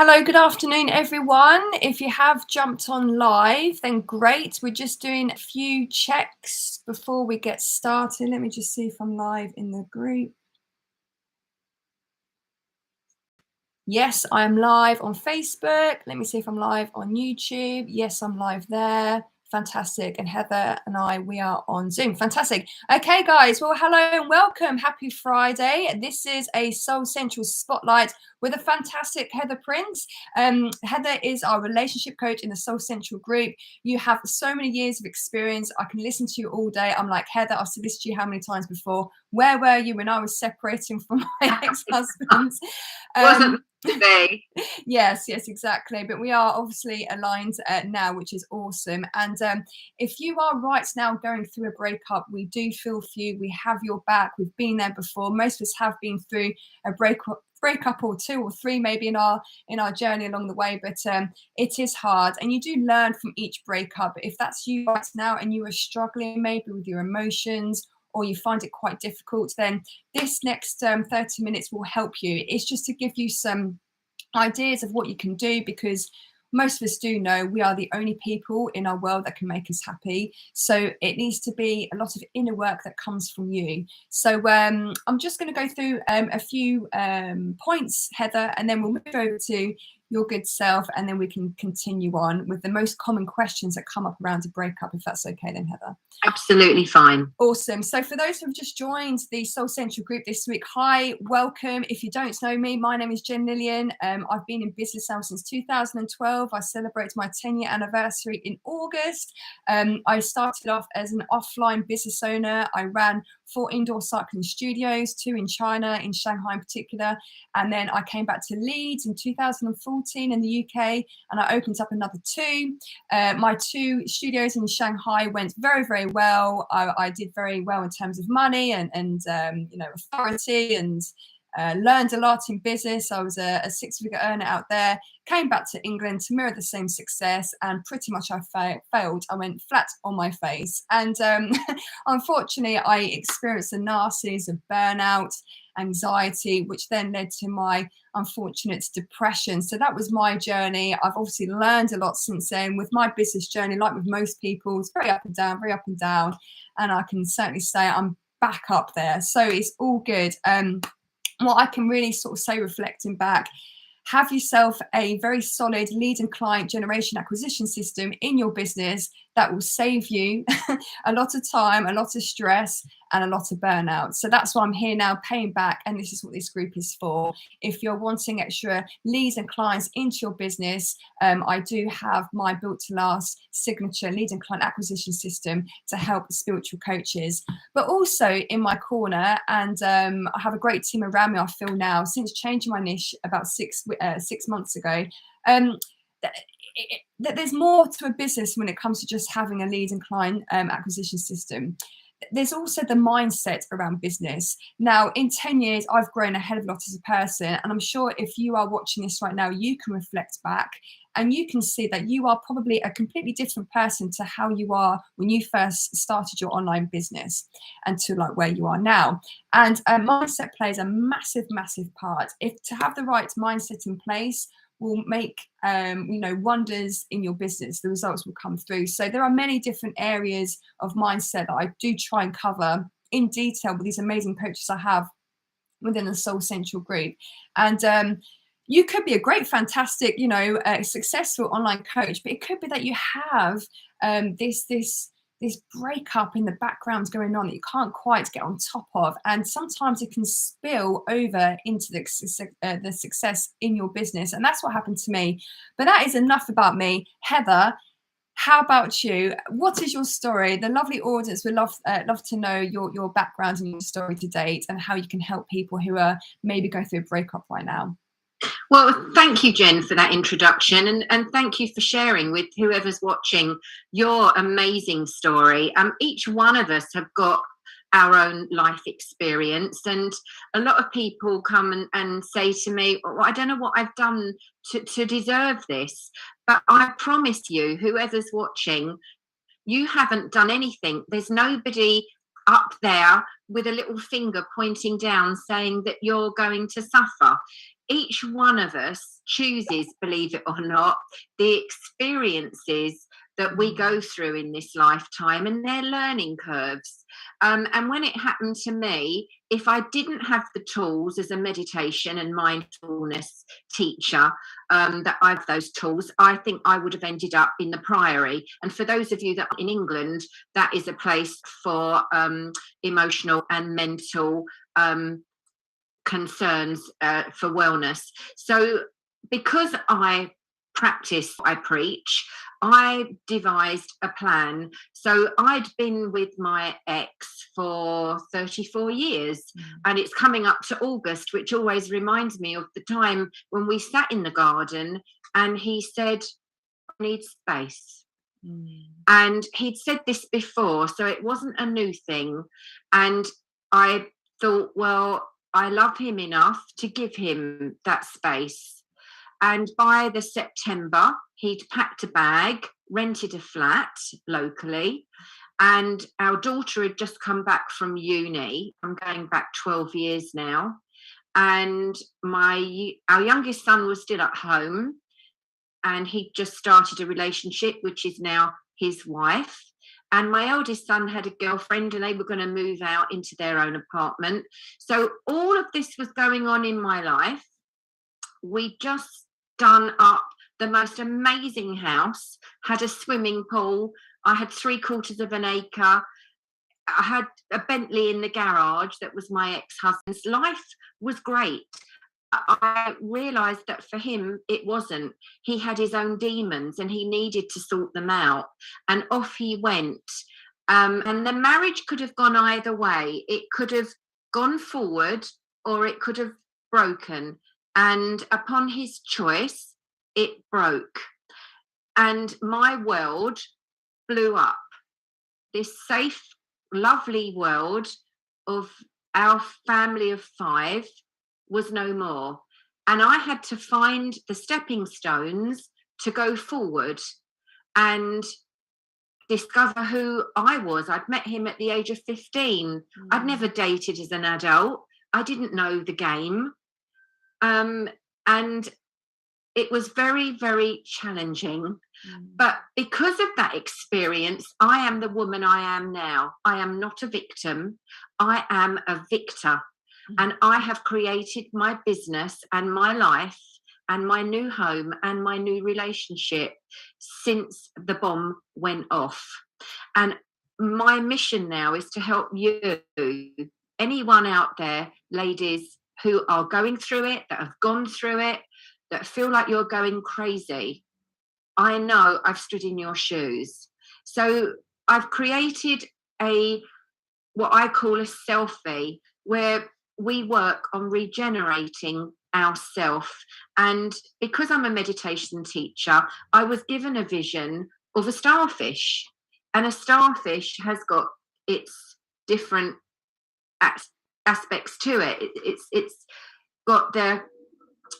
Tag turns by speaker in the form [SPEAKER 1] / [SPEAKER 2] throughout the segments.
[SPEAKER 1] Hello, good afternoon, everyone. If you have jumped on live, then great. We're just doing a few checks before we get started. Let me just see if I'm live in the group. Yes, I am live on Facebook. Let me see if I'm live on YouTube. Yes, I'm live there. Fantastic. And Heather and we are on Zoom. Fantastic. Okay, guys. Well, hello and welcome. Happy Friday. This is a Soul Central Spotlight with a fantastic Heather Prince. Heather is our relationship coach in the Soul Central group. You have so many years of experience. I can listen to you all day. I'm like, Heather, I've said this to you how many times before? Where were you when I was separating from my ex-husband?
[SPEAKER 2] Wasn't today.
[SPEAKER 1] Yes, exactly. But we are obviously aligned now, which is awesome. And if you are right now going through a breakup, we do feel for you. We have your back. We've been there before. Most of us have been through a breakup or two or three maybe in our journey along the way, but it is hard, and you do learn from each breakup. If that's you right now and you are struggling maybe with your emotions, or you find it quite difficult, then this next 30 minutes will help you. It's just to give you some ideas of what you can do, because most of us do know we are the only people in our world that can make us happy. So it needs to be a lot of inner work that comes from you. So I'm just going to go through a few points, Heather, and then we'll move over to your good self, and then we can continue on with the most common questions that come up around a breakup, if that's okay then, Heather.
[SPEAKER 2] Absolutely fine.
[SPEAKER 1] Awesome. So for those who have just joined the Soul Central group this week, hi, welcome. If you don't know me, my name is Jen Lillian. I've been in business now since 2012. I celebrate my 10-year anniversary in August. I started off as an offline business owner. I ran 4 indoor cycling studios, 2 in China, in Shanghai in particular. And then I came back to Leeds in 2014 in the UK, and I opened up another 2. My 2 studios in Shanghai went very, very well. I did very well in terms of money and authority, and learned a lot in business. I was a 6-figure earner out there. Came back to England to mirror the same success, and pretty much I failed. I went flat on my face, and unfortunately I experienced a narcissism of burnout, anxiety, which then led to my unfortunate depression. So that was my journey. I've obviously learned a lot since then with my business journey. Like with most people, it's very up and down, and I can certainly say I'm back up there, so it's all good. What I can really sort of say, reflecting back, have yourself a very solid lead and client generation acquisition system in your business that will save you a lot of time, a lot of stress, and a lot of burnout. So that's why I'm here now, paying back, and this is what this group is for. If you're wanting extra leads and clients into your business, I do have my Built to Last signature lead and client acquisition system to help spiritual coaches. But also in my corner, and I have a great team around me, I feel now, since changing my niche about 6 months ago. That there's more to a business when it comes to just having a lead and client acquisition system. There's also the mindset around business. Now, in 10 years, I've grown a hell of a lot as a person. And I'm sure if you are watching this right now, you can reflect back and you can see that you are probably a completely different person to how you are when you first started your online business and to like where you are now. And mindset plays a massive, massive part. If to have the right mindset in place will make wonders in your business. The results will come through. So there are many different areas of mindset that I do try and cover in detail with these amazing coaches I have within the Soul Central group. And you could be a great, fantastic, successful online coach, but it could be that you have this breakup in the background going on that you can't quite get on top of, and sometimes it can spill over into the success in your business. And that's what happened to me. But that is enough about me. Heather, how about you? What is your story? The lovely audience would love to know your background and your story to date, and how you can help people who are maybe going through a breakup right now.
[SPEAKER 2] Well, thank you, Jen, for that introduction, and thank you for sharing with whoever's watching your amazing story. Each one of us have got our own life experience, and a lot of people come and say to me, well, I don't know what I've done to deserve this, but I promise you, whoever's watching, you haven't done anything. There's nobody up there with a little finger pointing down saying that you're going to suffer. each one of us chooses, believe it or not, the experiences that we go through in this lifetime, and their learning curves. And when it happened to me, if I didn't have the tools as a meditation and mindfulness teacher, that I have those tools, I think I would have ended up in the Priory. And for those of you that are in England, that is a place for emotional and mental concerns for wellness. So because I practice what I preach, I devised a plan. So I'd been with my ex for 34 years, and it's coming up to August, which always reminds me of the time when we sat in the garden and he said, I need space. And he'd said this before, so it wasn't a new thing. And I thought, well, I love him enough to give him that space. And by the September, he'd packed a bag, rented a flat locally, and our daughter had just come back from uni. I'm going back 12 years now. And our youngest son was still at home, and he'd just started a relationship, which is now his wife. And my eldest son had a girlfriend, and they were going to move out into their own apartment. So all of this was going on in my life. We just done up the most amazing house, had a swimming pool. I had 3/4 of an acre. I had a Bentley in the garage that was my ex-husband's. Life was great. I realised that for him, it wasn't. He had his own demons and he needed to sort them out. And off he went. And the marriage could have gone either way. It could have gone forward or it could have broken. And upon his choice, it broke. And my world blew up. This safe, lovely world of our family of 5 was no more. And I had to find the stepping stones to go forward and discover who I was. I'd met him at the age of 15. I'd never dated as an adult. I didn't know the game. And it was very, very challenging. But because of that experience, I am the woman I am now. I am not a victim. I am a victor. And I have created my business and my life and my new home and my new relationship since the bomb went off. And my mission now is to help you, anyone out there, ladies, who are going through it, that have gone through it, that feel like you're going crazy. I know I've stood in your shoes. So I've created what I call a selfie, where we work on regenerating ourselves. And because I'm a meditation teacher, I was given a vision of a starfish. And a starfish has got its different aspects to it. It's got the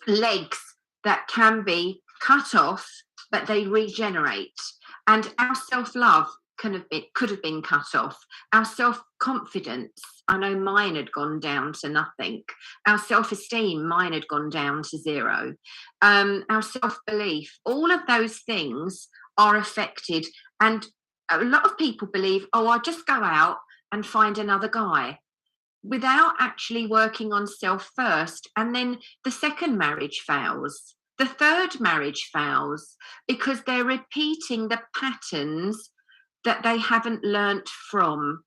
[SPEAKER 2] legs that can be cut off, but they regenerate. And our self-love could have been cut off. Our self-confidence, I know mine had gone down to nothing. Our self-esteem, mine had gone down to 0. Our self-belief, all of those things are affected. And a lot of people believe, oh, I'll just go out and find another guy, without actually working on self first. And then the second marriage fails. The third marriage fails because they're repeating the patterns that they haven't learnt from.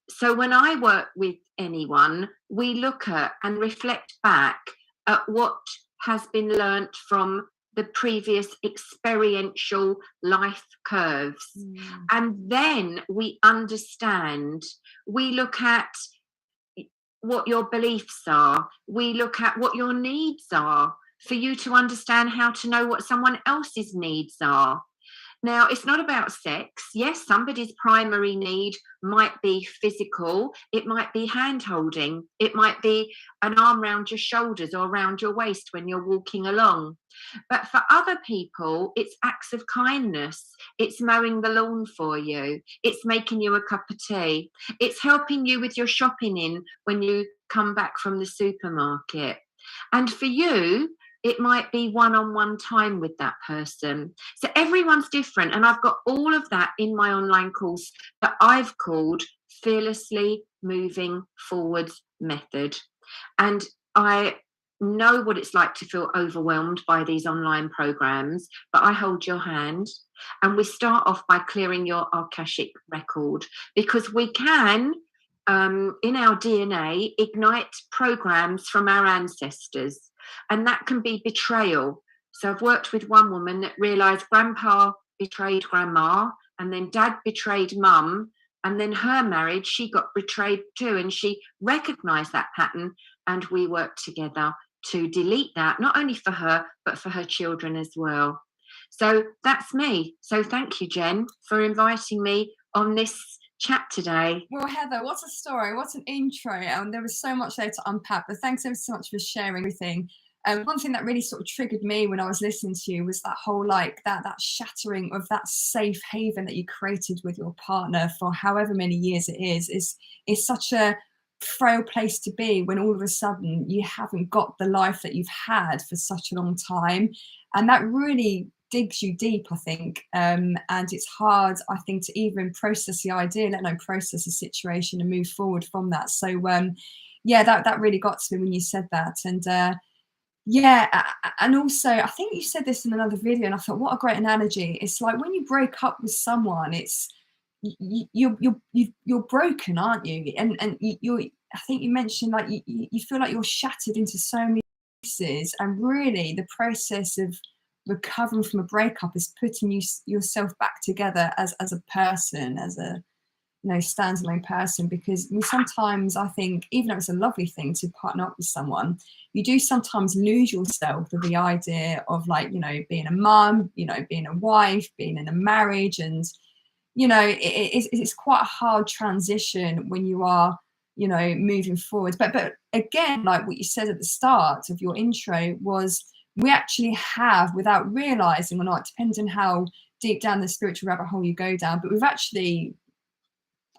[SPEAKER 2] So when I work with anyone, we look at and reflect back at what has been learnt from the previous experiential life curves. And then we understand. We look at what your beliefs are. We look at what your needs are, for you to understand how to know what someone else's needs are. Now, it's not about sex. Yes, somebody's primary need might be physical. It might be hand holding. It might be an arm around your shoulders or around your waist when you're walking along. But for other people, it's acts of kindness. It's mowing the lawn for you. It's making you a cup of tea. It's helping you with your shopping in when you come back from the supermarket. And for you, it might be one-on-one time with that person. So everyone's different. And I've got all of that in my online course that I've called Fearlessly Moving Forward Method. And I know what it's like to feel overwhelmed by these online programs, but I hold your hand. And we start off by clearing your Akashic record, because we can, in our DNA, ignite programs from our ancestors. And that can be betrayal. So I've worked with one woman that realised grandpa betrayed grandma, and then dad betrayed mum, and then her marriage, she got betrayed too, and she recognised that pattern, and we worked together to delete that, not only for her, but for her children as well. So that's me. So thank you, Jen, for inviting me on this chat today.
[SPEAKER 1] Well, Heather, what a story, what an intro. And there was so much there to unpack, but thanks ever so much for sharing everything. One thing that really sort of triggered me when I was listening to you was that whole, like, that shattering of that safe haven that you created with your partner for however many years it is such a frail place to be when all of a sudden you haven't got the life that you've had for such a long time. And that really digs you deep, I think. And it's hard, I think, to even process the idea, let alone process the situation and move forward from that. So yeah, that really got to me when you said that. And yeah, and also I think you said this in another video, and I thought, what a great analogy. It's like when you break up with someone, it's you're broken, aren't you? And you're, I think you mentioned, like, you feel like you're shattered into so many pieces, and really the process of recovering from a breakup is putting yourself back together as a person, as a, you know, standalone person. Because we sometimes, I think, even though it's a lovely thing to partner up with someone, you do sometimes lose yourself with the idea of, like, you know, being a mum, you know, being a wife, being in a marriage. And you know, it's quite a hard transition when you are, you know, moving forward. But again, like what you said at the start of your intro, was we actually have, without realizing or not, depending on how deep down the spiritual rabbit hole you go down, but we've actually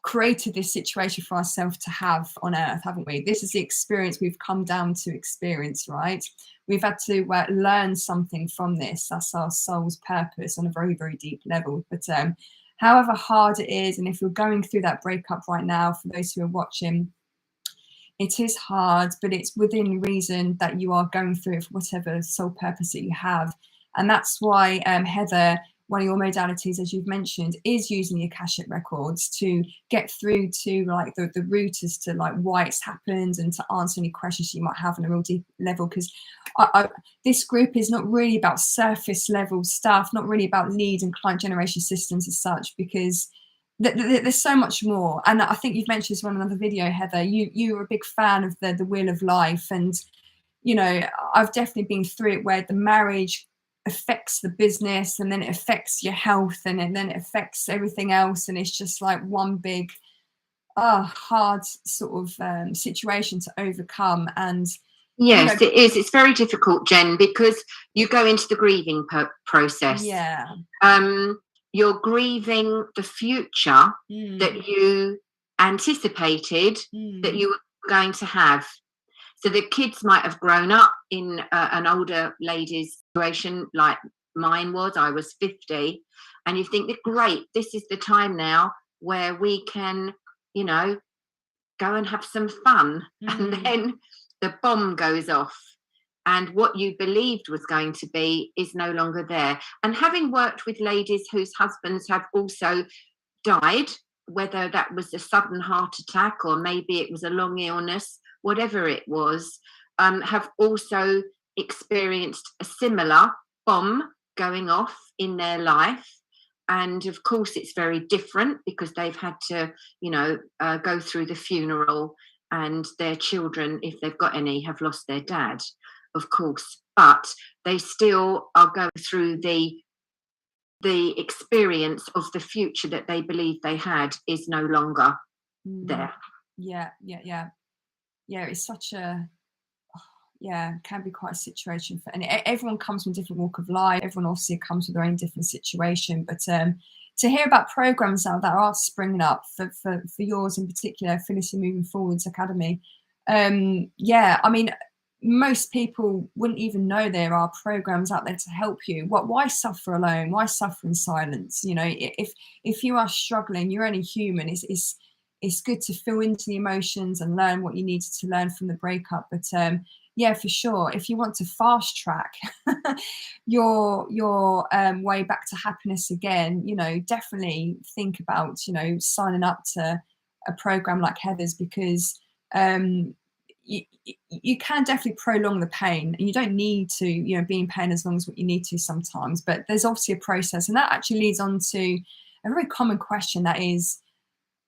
[SPEAKER 1] created this situation for ourselves to have on earth, haven't we? This is the experience we've come down to experience, right? We've had to learn something from this. That's our soul's purpose on a very, very deep level. But however hard it is, and if you're going through that breakup right now, for those who are watching, it is hard, but it's within reason that you are going through it for whatever soul purpose that you have. And that's why, Heather, one of your modalities, as you've mentioned, is using the Akashic records to get through to, like, the root as to, like, why it's happened, and to answer any questions you might have on a real deep level. Because this group is not really about surface level stuff, not really about lead and client generation systems as such, because there's so much more. And I think you've mentioned this on another video, Heather. You're a big fan of the wheel of life, and you know, I've definitely been through it, where the marriage affects the business, and then it affects your health, and then it affects everything else, and it's just like one big hard sort of situation to overcome. And
[SPEAKER 2] yes, it is. It's very difficult, Jen, because you go into the grieving process.
[SPEAKER 1] Yeah.
[SPEAKER 2] You're grieving the future that you anticipated that you were going to have. So the kids might have grown up in an older lady's situation, like mine was. I was 50, and you think that, great, this is the time now where we can, you know, go and have some fun. And then the bomb goes off, and what you believed was going to be is no longer there. And having worked with ladies whose husbands have also died, whether that was a sudden heart attack or maybe it was a long illness, whatever it was, have also experienced a similar bomb going off in their life. And of course, it's very different because they've had to, you know, go through the funeral, and their children, if they've got any, have lost their dad, of course. But they still are going through the experience of the future that they believed they had is no longer there.
[SPEAKER 1] Yeah. It's such a, can be quite a situation for, and everyone comes from a different walk of life. Everyone obviously comes with their own different situation. But to hear about programs now that are springing up for yours in particular, Fearlessly Moving Forwards Academy, I mean, most people wouldn't even know there are programs out there to help you. Why suffer alone? Why suffer in silence? You know, if you are struggling, you're only human. It's good to feel into the emotions and learn what you needed to learn from the breakup. But yeah, for sure, if you want to fast track your way back to happiness again, you know, definitely think about, you know, signing up to a program like Heather's, because you can definitely prolong the pain, and you don't need to, you know, be in pain as long as what you need to sometimes. But there's obviously a process, and that actually leads on to a very common question that is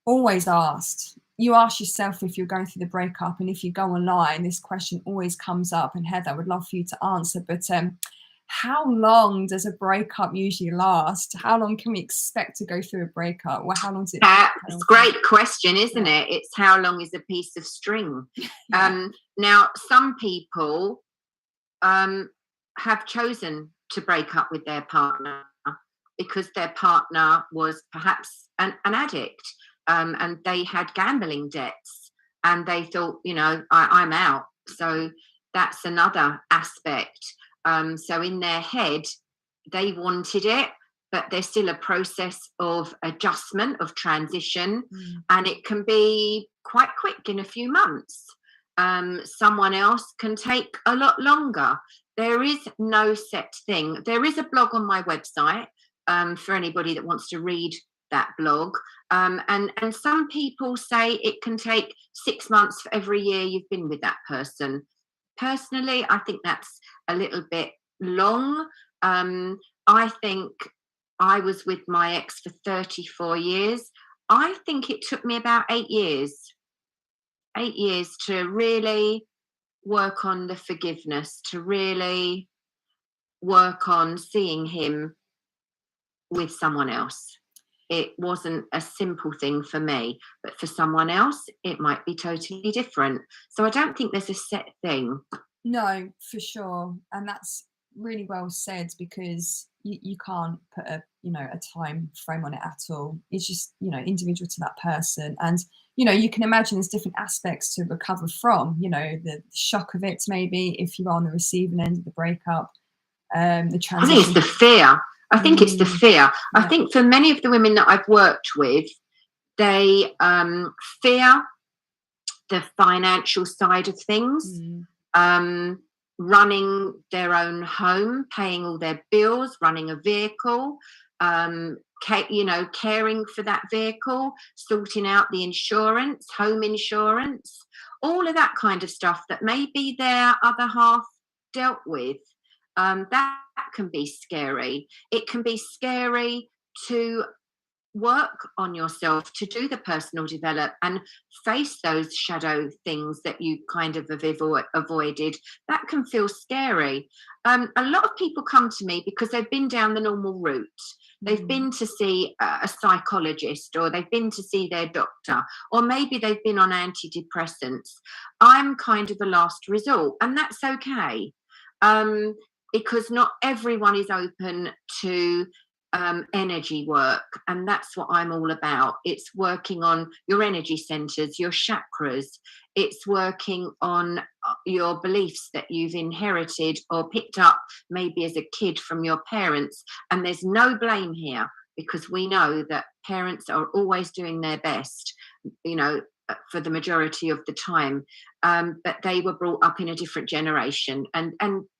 [SPEAKER 1] always asked. You ask yourself if you're going through the breakup, and if you go online, this question always comes up. And Heather, I would love for you to answer, but how long does a breakup usually last? How long can we expect to go through a breakup? Well, how long does it?
[SPEAKER 2] It's a great question, isn't it? It's how long is a piece of string? Now, some people have chosen to break up with their partner because their partner was perhaps an addict, and they had gambling debts, and they thought, you know, I'm out. So that's another aspect. So in their head, they wanted it, but there's still a process of adjustment, of transition, and it can be quite quick in a few months. Someone else can take a lot longer. There is no set thing. There is a blog on my website for anybody that wants to read that blog. And some people say it can take 6 months for every year you've been with that person. Personally, I think that's a little bit long. I think I was with my ex for 34 years. I think it took me about 8 years. 8 years to really work on the forgiveness, to really work on seeing him with someone else. It wasn't a simple thing for me, but for someone else, it might be totally different. So I don't think there's a set thing.
[SPEAKER 1] No, for sure. And that's really well said, because you can't put a, you know, a time frame on it at all. It's just, you know, individual to that person. And, you know, you can imagine there's different aspects to recover from, you know, the shock of it, maybe if you are on the receiving end of the breakup, the transition.
[SPEAKER 2] I think it's the fear. I think it's the fear. Yeah. I think for many of the women that I've worked with, they fear the financial side of things, running their own home, paying all their bills, running a vehicle, you know, caring for that vehicle, sorting out the insurance, home insurance, all of that kind of stuff that maybe their other half dealt with. That can be scary. It can be scary to work on yourself, to do the personal develop and face those shadow things that you kind of have avoided. That can feel scary. A lot of people come to me because they've been down the normal route. They've been to see a psychologist, or they've been to see their doctor, or maybe they've been on antidepressants. I'm kind of a last resort, and that's okay. Because not everyone is open to energy work, and that's what I'm all about. It's working on your energy centers, your chakras. It's working on your beliefs that you've inherited or picked up maybe as a kid from your parents. And there's no blame here, because we know that parents are always doing their best, you know, for the majority of the time, but they were brought up in a different generation, and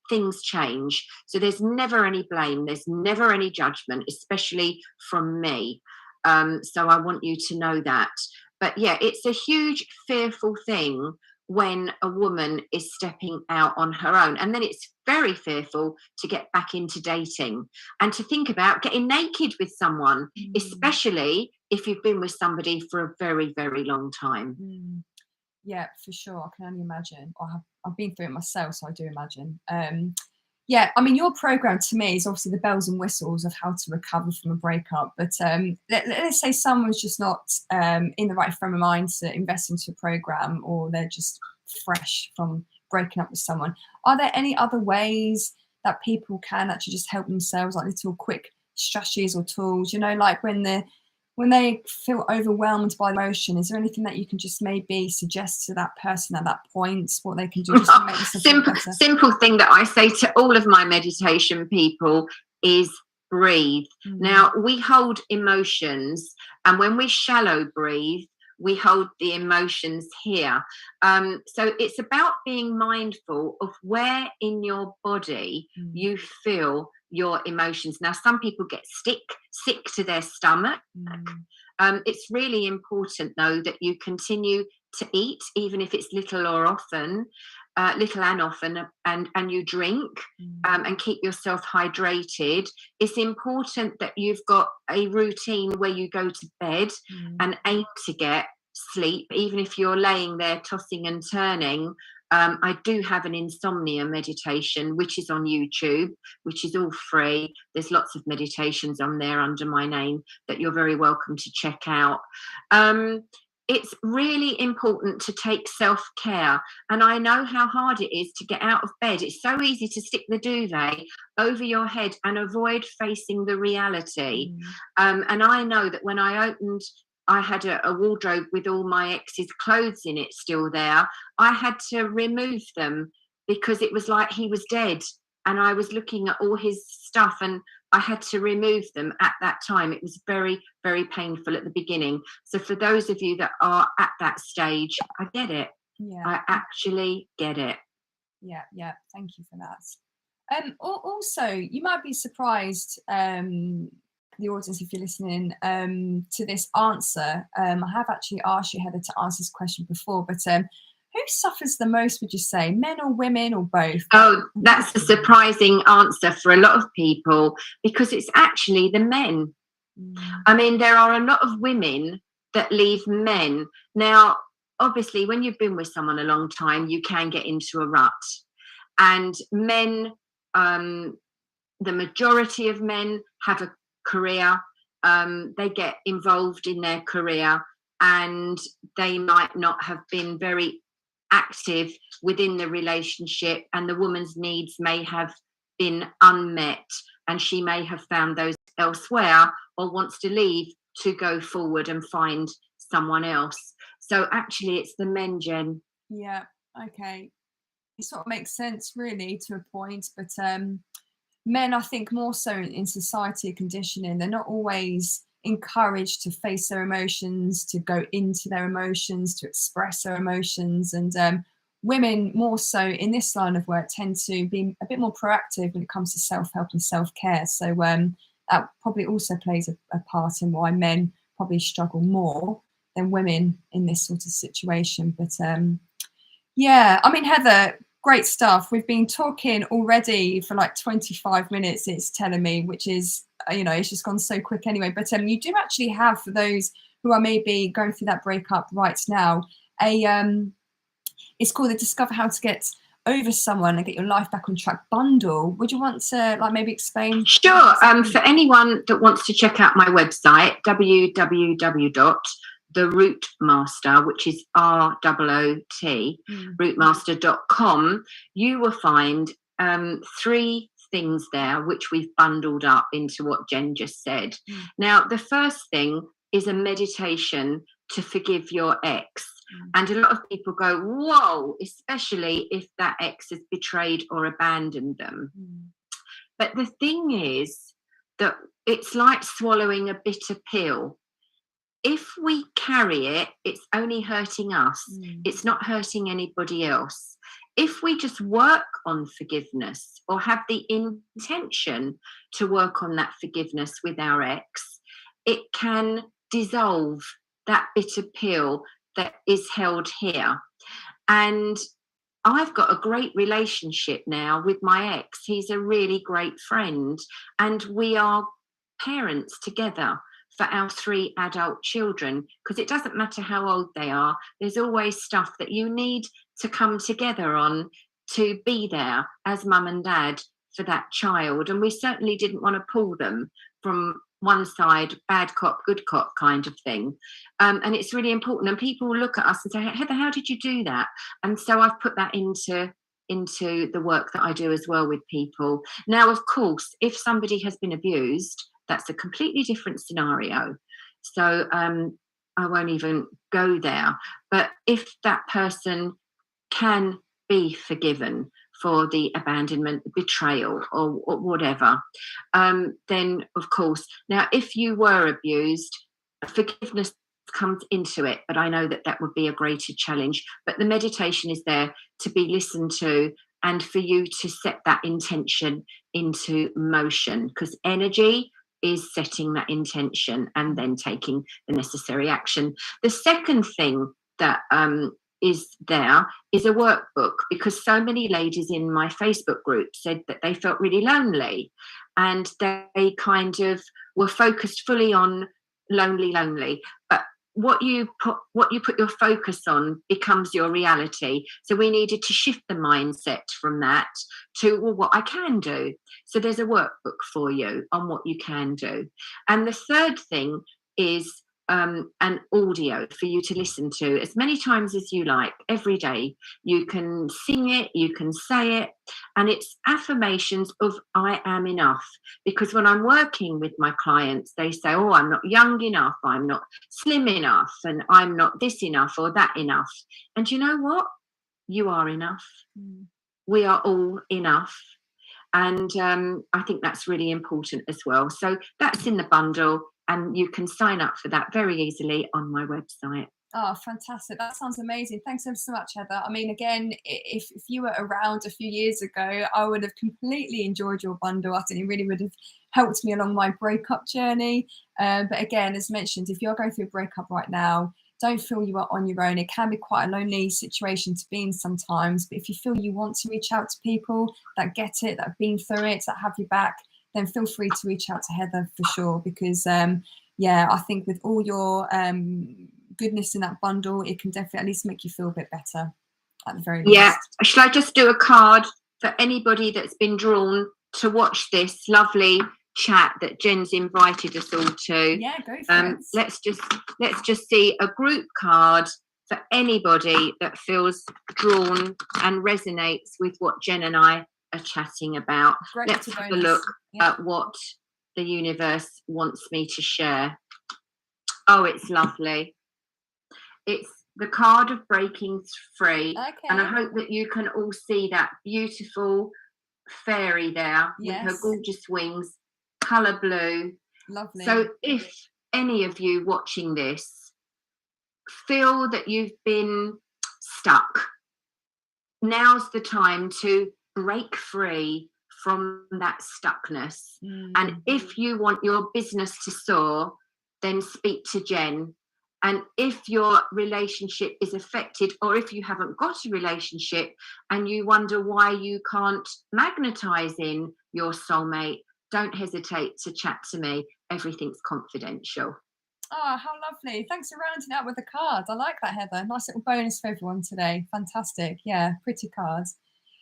[SPEAKER 2] things change. So there's never any blame, there's never any judgment, especially from me. So I want you to know that. But yeah, it's a huge fearful thing when a woman is stepping out on her own, and then it's very fearful to get back into dating and to think about getting naked with someone, especially if you've been with somebody for a very, very long time.
[SPEAKER 1] Yeah, for sure. I can only imagine. I've been through it myself, so I do imagine. Yeah, I mean, your program to me is obviously the bells and whistles of how to recover from a breakup. But let's say someone's just not in the right frame of mind to invest into a program, or they're just fresh from breaking up with someone. Are there any other ways that people can actually just help themselves, like little quick strategies or tools? You know, like when the when they feel overwhelmed by emotion, is there anything that you can just maybe suggest to that person at that point, what they can do just to make themselves feel better?
[SPEAKER 2] Simple thing that I say to all of my meditation people is breathe. Now, we hold emotions, and when we shallow breathe, we hold the emotions here. So it's about being mindful of where in your body you feel your emotions. Now, some people get sick to their stomach. It's really important, though, that you continue to eat, even if it's little or often, little and often, and you drink and keep yourself hydrated. It's important that you've got a routine where you go to bed and aim to get sleep, even if you're laying there tossing and turning. I do have an insomnia meditation, which is on YouTube, which is all free. There's lots of meditations on there under my name that you're very welcome to check out. It's really important to take self-care. And I know how hard it is to get out of bed. It's so easy to stick the duvet over your head and avoid facing the reality. And I know that when I had a wardrobe with all my ex's clothes in it still there. I had to remove them because it was like he was dead. And I was looking at all his stuff and I had to remove them at that time. It was very, very painful at the beginning. So for those of you that are at that stage, I get it.
[SPEAKER 1] Yeah.
[SPEAKER 2] I actually get it.
[SPEAKER 1] Yeah. Thank you for that. Also, you might be surprised, the audience, if you're listening, to this answer. I have actually asked you, Heather, to answer this question before, but who suffers the most, would you say, men or women or both?
[SPEAKER 2] Oh, that's a surprising answer for a lot of people, because it's actually the men. I mean, there are a lot of women that leave men. Now, obviously, when you've been with someone a long time, you can get into a rut. And men, the majority of men have a career. They get involved in their career and they might not have been very active within the relationship, and the woman's needs may have been unmet and she may have found those elsewhere or wants to leave to go forward and find someone else. So actually it's the men, Jen.
[SPEAKER 1] Yeah, okay. It sort of makes sense really to a point, but men, I think, more so in society conditioning, they're not always encouraged to face their emotions, to go into their emotions, to express their emotions. And women, more so in this line of work, tend to be a bit more proactive when it comes to self-help and self-care. So that probably also plays a part in why men probably struggle more than women in this sort of situation. But yeah, I mean, Heather, great stuff. We've been talking already for like 25 minutes, it's telling me, which is, it's just gone so quick anyway. But you do actually have, for those who are maybe going through that breakup right now, it's called the Discover How to Get Over Someone and Get Your Life Back on Track bundle. Would you want to maybe explain?
[SPEAKER 2] Sure. For anyone that wants to check out my website, www.therootmaster, which is ROOT, rootmaster.com, you will find 3 things there which we've bundled up into what Jen just said. Now, the first thing is a meditation to forgive your ex. And a lot of people go, whoa, especially if that ex has betrayed or abandoned them. But the thing is that it's like swallowing a bitter pill. If we carry it, it's only hurting us. It's not hurting anybody else. If we just work on forgiveness or have the intention to work on that forgiveness with our ex, it can dissolve that bitter pill that is held here. And I've got a great relationship now with my ex. He's a really great friend, and we are parents together for our 3 adult children, because it doesn't matter how old they are, there's always stuff that you need to come together on to be there as mum and dad for that child. And we certainly didn't want to pull them from one side, bad cop, good cop kind of thing. And it's really important. And people look at us and say, Heather, how did you do that? And so I've put that into the work that I do as well with people. Now, of course, if somebody has been abused, that's a completely different scenario. So I won't even go there. But if that person can be forgiven for the abandonment, the betrayal, or whatever, then of course. Now, if you were abused, forgiveness comes into it, but I know that that would be a greater challenge. But the meditation is there to be listened to, and for you to set that intention into motion, because energy is setting that intention and then taking the necessary action. The second thing that is there is a workbook, because so many ladies in my Facebook group said that they felt really lonely, and they kind of were focused fully on lonely. But what you put your focus on becomes your reality. So we needed to shift the mindset from that to, well, what I can do. So there's a workbook for you on what you can do. And the third thing is an audio for you to listen to as many times as you like every day. You can sing it, you can say it, and it's affirmations of I am enough. Because when I'm working with my clients, they say, oh, I'm not young enough, I'm not slim enough, and I'm not this enough or that enough. And you know what? You are enough. We are all enough. And I think that's really important as well. So that's in the bundle, and you can sign up for that very easily on my website.
[SPEAKER 1] Oh, fantastic. That sounds amazing. Thanks ever so much, Heather. I mean, again, if you were around a few years ago, I would have completely enjoyed your bundle. I think it really would have helped me along my breakup journey. But again, as mentioned, if you're going through a breakup right now, don't feel you are on your own. It can be quite a lonely situation to be in sometimes. But if you feel you want to reach out to people that get it, that have been through it, that have your back, then feel free to reach out to Heather for sure. Because, yeah, I think with all your goodness in that bundle, it can definitely at least make you feel a bit better at the very least.
[SPEAKER 2] Yeah. Shall I just do a card for anybody that's been drawn to watch this lovely chat that Jen's invited us all to?
[SPEAKER 1] Yeah, go for it.
[SPEAKER 2] Let's just see a group card for anybody that feels drawn and resonates with what Jen and I are chatting about.
[SPEAKER 1] Great.
[SPEAKER 2] Let's have a look at what the universe wants me to share. Oh, it's lovely. It's the card of breaking free. Okay. And I hope that you can all see that beautiful fairy there with her gorgeous wings, colour blue.
[SPEAKER 1] Lovely.
[SPEAKER 2] So if any of you watching this feel that you've been stuck, now's the time to break free from that stuckness. And if you want your business to soar, then speak to Jen. And if your relationship is affected, or if you haven't got a relationship and you wonder why you can't magnetize in your soulmate, don't hesitate to chat to me. Everything's confidential.
[SPEAKER 1] Oh, how lovely. Thanks for rounding out with the cards. I like that, Heather. Nice little bonus for everyone today. Fantastic. Yeah, pretty cards.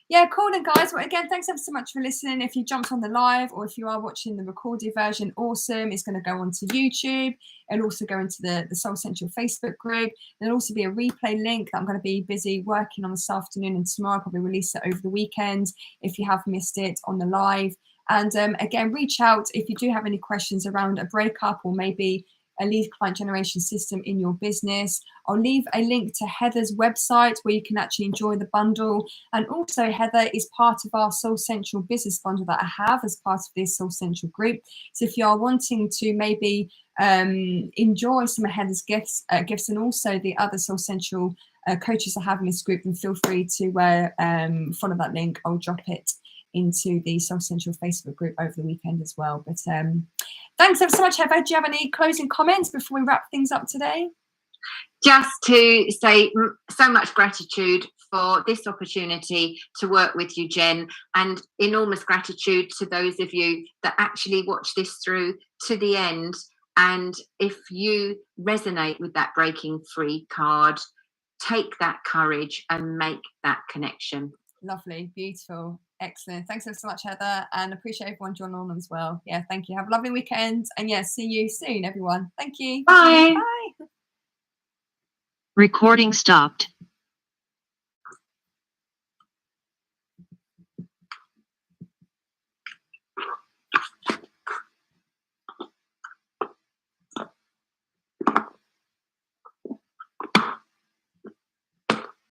[SPEAKER 1] Yeah, cool then, guys. Well, again, thanks ever so much for listening. If you jumped on the live or if you are watching the recorded version, awesome. It's going to go onto YouTube. It'll also go into the Soul Central Facebook group. There'll also be a replay link that I'm going to be busy working on this afternoon, and tomorrow I'll probably release it over the weekend if you have missed it on the live. And again, reach out if you do have any questions around a breakup or maybe a lead client generation system in your business. I'll leave a link to Heather's website where you can actually enjoy the bundle. And also Heather is part of our Soul Central business bundle that I have as part of this Soul Central group. So if you are wanting to maybe enjoy some of Heather's gifts and also the other Soul Central coaches I have in this group, then feel free to follow that link. I'll drop it into the Soul Central Facebook group over the weekend as well. But thanks ever so much, Heather. Do you have any closing comments before we wrap things up today?
[SPEAKER 2] Just to say so much gratitude for this opportunity to work with you, Jen, and enormous gratitude to those of you that actually watch this through to the end. And if you resonate with that breaking free card, take that courage and make that connection.
[SPEAKER 1] Lovely, beautiful, excellent. Thanks so much, Heather, and appreciate everyone joining on as well. Yeah, thank you. Have a lovely weekend, and yeah, see you soon, everyone. Thank you.
[SPEAKER 2] Bye.
[SPEAKER 1] Bye.
[SPEAKER 3] Recording stopped.